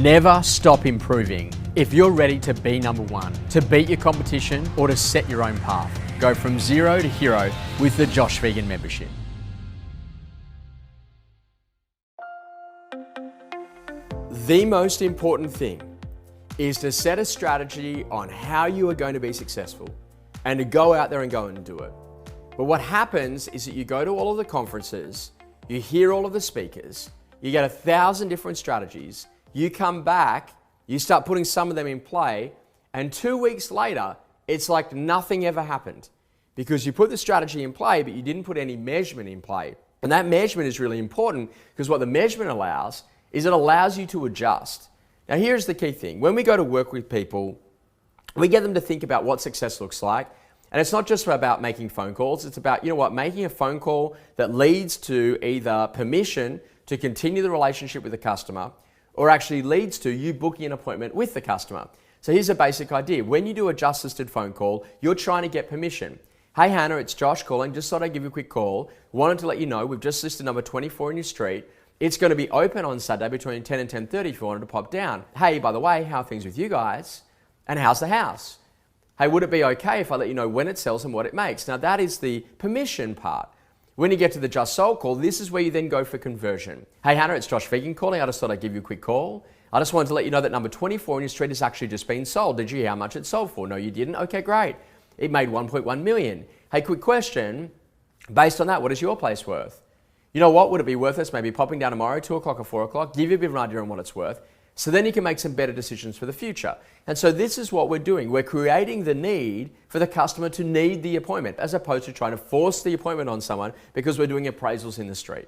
Never stop improving. If you're ready to be number one, to beat your competition, or to set your own path, go from zero to hero with the Josh Vegan membership. The most important thing is to set a strategy on how you are going to be successful and to go out there and go and do it. But what happens is that you go to all of the conferences, you hear all of the speakers, you get 1,000 different strategies, you come back, you start putting some of them in play, and 2 weeks later, it's like nothing ever happened because you put the strategy in play, but you didn't put any measurement in play. And that measurement is really important because what the measurement allows is it allows you to adjust. Now, here's the key thing. When we go to work with people, we get them to think about what success looks like. And it's not just about making phone calls. It's about, making a phone call that leads to either permission to continue the relationship with the customer or actually leads to you booking an appointment with the customer. So here's a basic idea. When you do a just listed phone call, you're trying to get permission. Hey Hannah, it's Josh calling. Just thought I'd give you a quick call. Wanted to let you know we've just listed number 24 in your street. It's going to be open on Saturday between 10 and 10:30 if you wanted to pop down. Hey, by the way, how are things with you guys? And how's the house? Hey, would it be okay if I let you know when it sells and what it makes? Now that is the permission part. When you get to the just sold call, this is where you then go for conversion. Hey Hannah, it's Josh Vegan calling. I just thought I'd give you a quick call. I just wanted to let you know that number 24 in your street has actually just been sold. Did you hear how much it sold for? No, you didn't? Okay, great. It made 1.1 million. Hey, quick question. Based on that, what is your place worth? You know what? Would it be worth us maybe popping down tomorrow, 2 o'clock or 4 o'clock, give you a bit of an idea on what it's worth, so then you can make some better decisions for the future. And so this is what we're doing. We're creating the need for the customer to need the appointment as opposed to trying to force the appointment on someone because we're doing appraisals in the street.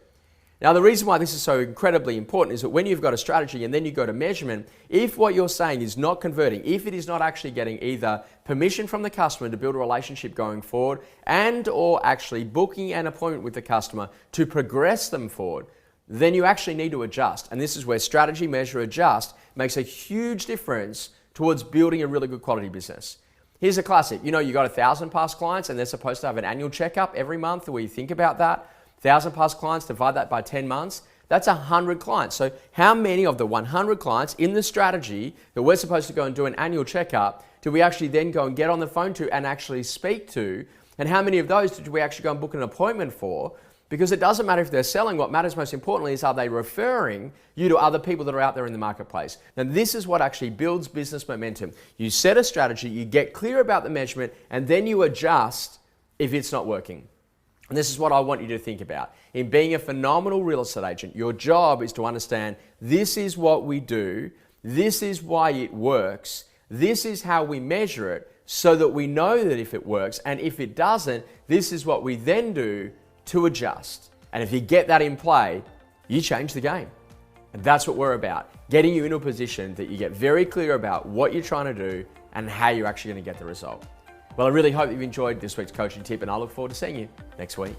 Now, the reason why this is so incredibly important is that when you've got a strategy and then you go to measurement, if what you're saying is not converting, if it is not actually getting either permission from the customer to build a relationship going forward and or actually booking an appointment with the customer to progress them forward, then you actually need to adjust. And this is where strategy, measure, adjust makes a huge difference towards building a really good quality business. Here's a classic. You got 1,000 past clients and they're supposed to have an annual checkup every month where you think about that. 1,000 past clients, divide that by 10 months, that's 100 clients. So how many of the 100 clients in the strategy that we're supposed to go and do an annual checkup do we actually then go and get on the phone to and actually speak to? And how many of those do we actually go and book an appointment for? Because it doesn't matter if they're selling. What matters most importantly is are they referring you to other people that are out there in the marketplace. Now this is what actually builds business momentum. You set a strategy, you get clear about the measurement, and then you adjust if it's not working. And this is what I want you to think about. In being a phenomenal real estate agent, your job is to understand this is what we do, this is why it works, this is how we measure it so that we know that if it works, and if it doesn't, this is what we then do to adjust. And if you get that in play, you change the game. And that's what we're about, getting you into a position that you get very clear about what you're trying to do and how you're actually going to get the result. Well, I really hope you've enjoyed this week's coaching tip and I look forward to seeing you next week.